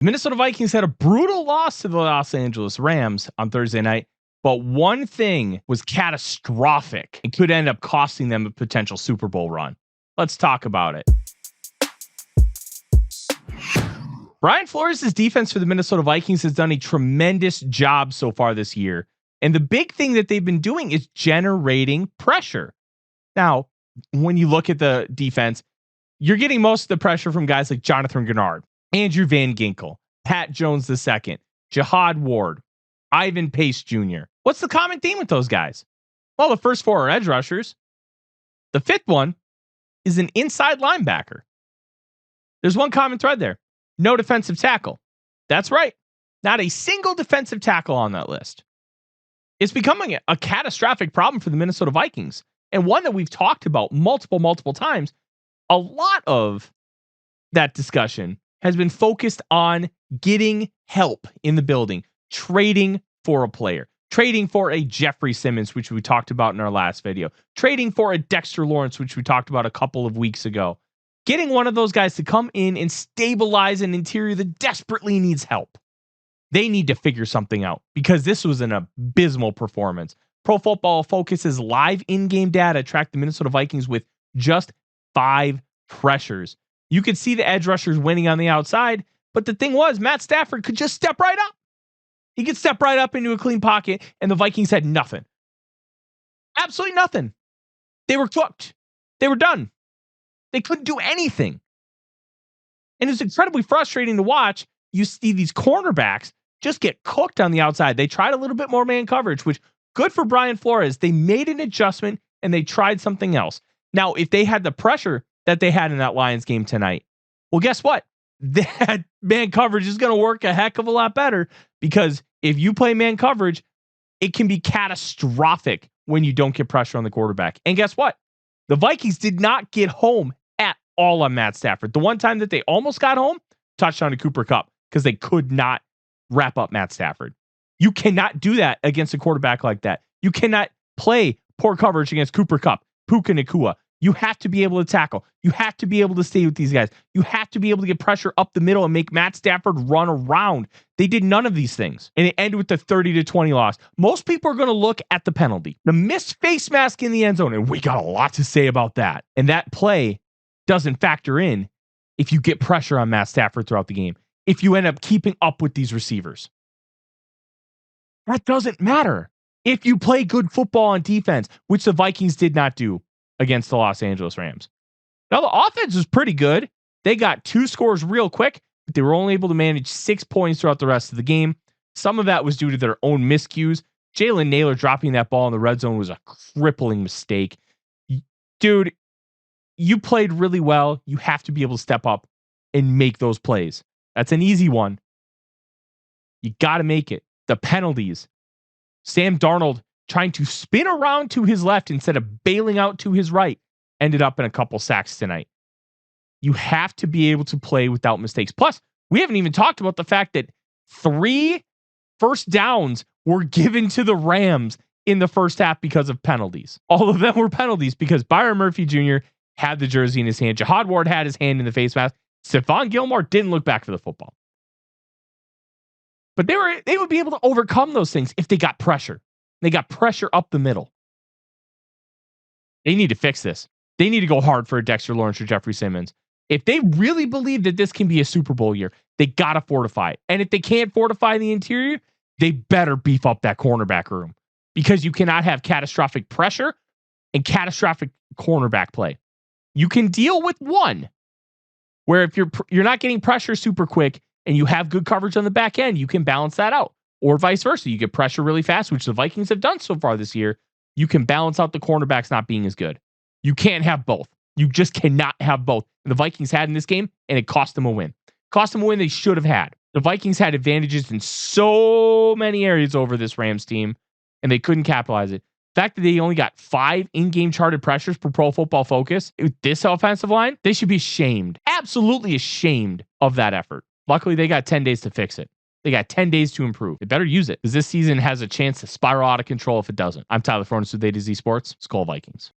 The Minnesota Vikings had a brutal loss to the Los Angeles Rams on Thursday night, but one thing was catastrophic and could end up costing them a potential Super Bowl run. Let's talk about it. Brian Flores' defense for the Minnesota Vikings has done a tremendous job so far this year. And the big thing that they've been doing is generating pressure. Now, when you look at the defense, you're getting most of the pressure from guys like Jonathan Gennard, Andrew Van Ginkel, Pat Jones II, Jihad Ward, Ivan Pace Jr. What's the common theme with those guys? Well, the first four are edge rushers. The fifth one is an inside linebacker. There's one common thread there. No defensive tackle. That's right. Not a single defensive tackle on that list. It's becoming a catastrophic problem for the Minnesota Vikings, and one that we've talked about multiple times. A lot of that discussion has been focused on getting help in the building, trading for a player, trading for a Jeffrey Simmons, which we talked about in our last video, trading for a Dexter Lawrence, which we talked about a couple of weeks ago. Getting one of those guys to come in and stabilize an interior that desperately needs help. They need to figure something out because this was an abysmal performance. Pro Football Focus's live in-game data tracked the Minnesota Vikings with just 5 pressures. You could see the edge rushers winning on the outside, but the thing was, Matt Stafford could just step right up. He could step right up into a clean pocket, and the Vikings had nothing. Absolutely nothing. They were cooked. They were done. They couldn't do anything. And it's incredibly frustrating to watch. You see these cornerbacks just get cooked on the outside. They tried a little bit more man coverage, which good for Brian Flores. They made an adjustment and they tried something else. Now, if they had the pressure that they had in that Lions game tonight, well, guess what? That man coverage is going to work a heck of a lot better, because if you play man coverage, it can be catastrophic when you don't get pressure on the quarterback. And guess what? The Vikings did not get home at all on Matt Stafford. The one time that they almost got home, touchdown to Cooper Kupp, because they could not wrap up Matt Stafford. You cannot do that against a quarterback like that. You cannot play poor coverage against Cooper Kupp, Puka Nacua. You have to be able to tackle. You have to be able to stay with these guys. You have to be able to get pressure up the middle and make Matt Stafford run around. They did none of these things, and it ended with the 30-20 loss. Most people are going to look at the penalty, the missed face mask in the end zone, and we got a lot to say about that. And that play doesn't factor in if you get pressure on Matt Stafford throughout the game, if you end up keeping up with these receivers. That doesn't matter if you play good football on defense, which the Vikings did not do against the Los Angeles Rams. Now, the offense was pretty good. They got 2 scores real quick, but they were only able to manage 6 points throughout the rest of the game. Some of that was due to their own miscues. Jalen Naylor dropping that ball in the red zone was a crippling mistake. Dude, you played really well. You have to be able to step up and make those plays. That's an easy one. You got to make it. The penalties. Sam Darnold trying to spin around to his left instead of bailing out to his right ended up in a couple sacks tonight. You have to be able to play without mistakes. Plus, we haven't even talked about the fact that 3 first downs were given to the Rams in the first half because of penalties. All of them were penalties because Byron Murphy Jr. had the jersey in his hand. Jihad Ward had his hand in the face mask. Stephon Gilmore didn't look back for the football. But they would be able to overcome those things if they got pressure. They got pressure up the middle. They need to fix this. They need to go hard for a Dexter Lawrence or Jeffrey Simmons. If they really believe that this can be a Super Bowl year, they got to fortify it. And if they can't fortify the interior, they better beef up that cornerback room, because you cannot have catastrophic pressure and catastrophic cornerback play. You can deal with one, where if you're not getting pressure super quick and you have good coverage on the back end, you can balance that out. Or vice versa. You get pressure really fast, which the Vikings have done so far this year. You can balance out the cornerbacks not being as good. You can't have both. You just cannot have both. And the Vikings had in this game, and it cost them a win. Cost them a win they should have had. The Vikings had advantages in so many areas over this Rams team, and they couldn't capitalize it. The fact that they only got 5 in-game charted pressures per Pro Football Focus with this offensive line, they should be ashamed. Absolutely ashamed of that effort. Luckily, they got 10 days to fix it. They got 10 days to improve. They better use it, because this season has a chance to spiral out of control if it doesn't. I'm Tyler Forness with A to Z Sports. Skol Vikings.